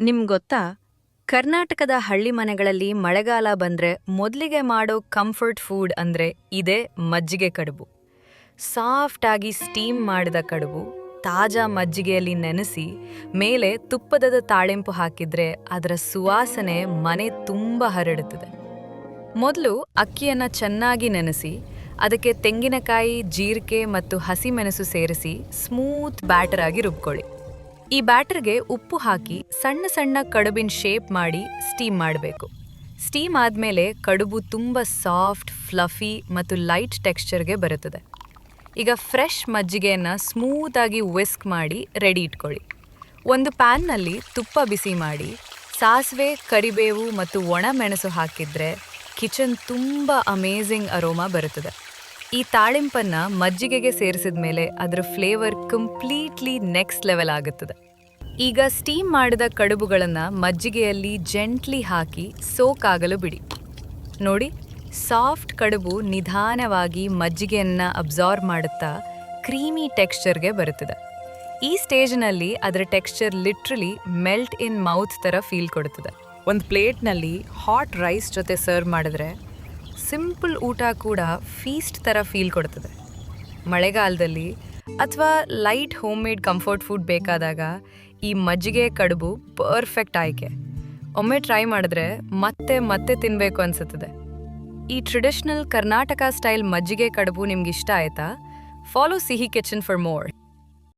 ನಿಮ್ಗೊತ್ತಾ, ಕರ್ನಾಟಕದ ಹಳ್ಳಿ ಮನೆಗಳಲ್ಲಿ ಮಳೆಗಾಲ ಬಂದ್ರೆ ಮೊದಲಿಗೆ ಮಾಡೋ ಕಂಫರ್ಟ್ ಫುಡ್ ಅಂದ್ರೆ ಇದೇ ಮಜ್ಜಿಗೆ ಕಡುಬು. ಸಾಫ್ಟ್ ಆಗಿ ಸ್ಟೀಮ್ ಮಾಡಿದ ಕಡುಬು ತಾಜಾ ಮಜ್ಜಿಗೆಯಲ್ಲಿ ನೆನೆಸಿ ಮೇಲೆ ತುಪ್ಪದ ತಾಳಿಂಪು ಹಾಕಿದ್ರೆ ಅದರ ಸುವಾಸನೆ ಮನೆ ತುಂಬ ಹರಡುತ್ತದೆ. ಮೊದಲು ಅಕ್ಕಿಯನ್ನ ಚೆನ್ನಾಗಿ ನೆನೆಸಿ ಅದಕ್ಕೆ ತೆಂಗಿನಕಾಯಿ, ಜೀರಿಗೆ ಮತ್ತು ಹಸಿಮೆಣಸು ಸೇರಿಸಿ ಸ್ಮೂತ್ ಬ್ಯಾಟರ್ ಆಗಿ ರುಬ್ಕೊಳ್ಳಿ. ಈ ಬ್ಯಾಟರ್ಗೆ ಉಪ್ಪು ಹಾಕಿ ಸಣ್ಣ ಸಣ್ಣ ಕಡುಬಿನ ಶೇಪ್ ಮಾಡಿ ಸ್ಟೀಮ್ ಮಾಡಬೇಕು. ಸ್ಟೀಮ್ ಆದಮೇಲೆ ಕಡುಬು ತುಂಬ ಸಾಫ್ಟ್, ಫ್ಲಫಿ ಮತ್ತು ಲೈಟ್ ಟೆಕ್ಸ್ಚರ್ಗೆ ಬರುತ್ತದೆ. ಈಗ ಫ್ರೆಶ್ ಮಜ್ಜಿಗೆಯನ್ನು ಸ್ಮೂತಾಗಿ ವಿಸ್ಕ್ ಮಾಡಿ ರೆಡಿ ಇಟ್ಕೊಳ್ಳಿ. ಒಂದು ಪ್ಯಾನ್ನಲ್ಲಿ ತುಪ್ಪ ಬಿಸಿ ಮಾಡಿ ಸಾಸಿವೆ, ಕರಿಬೇವು ಮತ್ತು ಒಣಮೆಣಸು ಹಾಕಿದ್ರೆ ಕಿಚನ್ ತುಂಬ ಅಮೇಝಿಂಗ್ ಅರೋಮಾ ಬರುತ್ತದೆ. ಈ ತಾಳಿಂಪನ್ನು ಮಜ್ಜಿಗೆಗೆ ಸೇರಿಸಿದ ಮೇಲೆ ಅದರ ಫ್ಲೇವರ್ ಕಂಪ್ಲೀಟ್ಲಿ ನೆಕ್ಸ್ಟ್ ಲೆವೆಲ್ ಆಗುತ್ತದೆ. ಈಗ ಸ್ಟೀಮ್ ಮಾಡಿದ ಕಡುಬುಗಳನ್ನು ಮಜ್ಜಿಗೆಯಲ್ಲಿ ಜೆಂಟ್ಲಿ ಹಾಕಿ ಸೋಕ್ ಆಗಲು ಬಿಡಿ. ನೋಡಿ, ಸಾಫ್ಟ್ ಕಡುಬು ನಿಧಾನವಾಗಿ ಮಜ್ಜಿಗೆಯನ್ನು ಅಬ್ಸಾರ್ಬ್ ಮಾಡುತ್ತಾ ಕ್ರೀಮಿ ಟೆಕ್ಸ್ಚರ್ಗೆ ಬರುತ್ತದೆ. ಈ ಸ್ಟೇಜ್ನಲ್ಲಿ ಅದರ ಟೆಕ್ಸ್ಚರ್ ಲಿಟ್ರಲಿ ಮೆಲ್ಟ್ ಇನ್ ಮೌತ್ ಥರ ಫೀಲ್ ಕೊಡುತ್ತದೆ. ಒಂದು ಪ್ಲೇಟ್ನಲ್ಲಿ ಹಾಟ್ ರೈಸ್ ಜೊತೆ ಸರ್ವ್ ಮಾಡಿದ್ರೆ ಸಿಂಪಲ್ ಊಟ ಕೂಡ ಫೀಸ್ಟ್ ಥರ ಫೀಲ್ ಕೊಡ್ತದೆ. ಮಳೆಗಾಲದಲ್ಲಿ ಅಥವಾ light home made comfort food ಬೇಕಾದಾಗ ಈ ಮಜ್ಜಿಗೆ ಕಡುಬು ಪರ್ಫೆಕ್ಟ್ ಆಯ್ಕೆ. ಒಮ್ಮೆ ಟ್ರೈ ಮಾಡಿದ್ರೆ ಮತ್ತೆ ಮತ್ತೆ ತಿನ್ನಬೇಕು ಅನಿಸುತ್ತದೆ. ಈ ಟ್ರೆಡಿಷನಲ್ ಕರ್ನಾಟಕ ಸ್ಟೈಲ್ ಮಜ್ಜಿಗೆ ಕಡುಬು ನಿಮ್ಗೆ ಇಷ್ಟ ಆಯ್ತಾ? ಫಾಲೋ ಸಿಹಿ ಕಿಚನ್ ಫಾರ್ ಮೋರ್.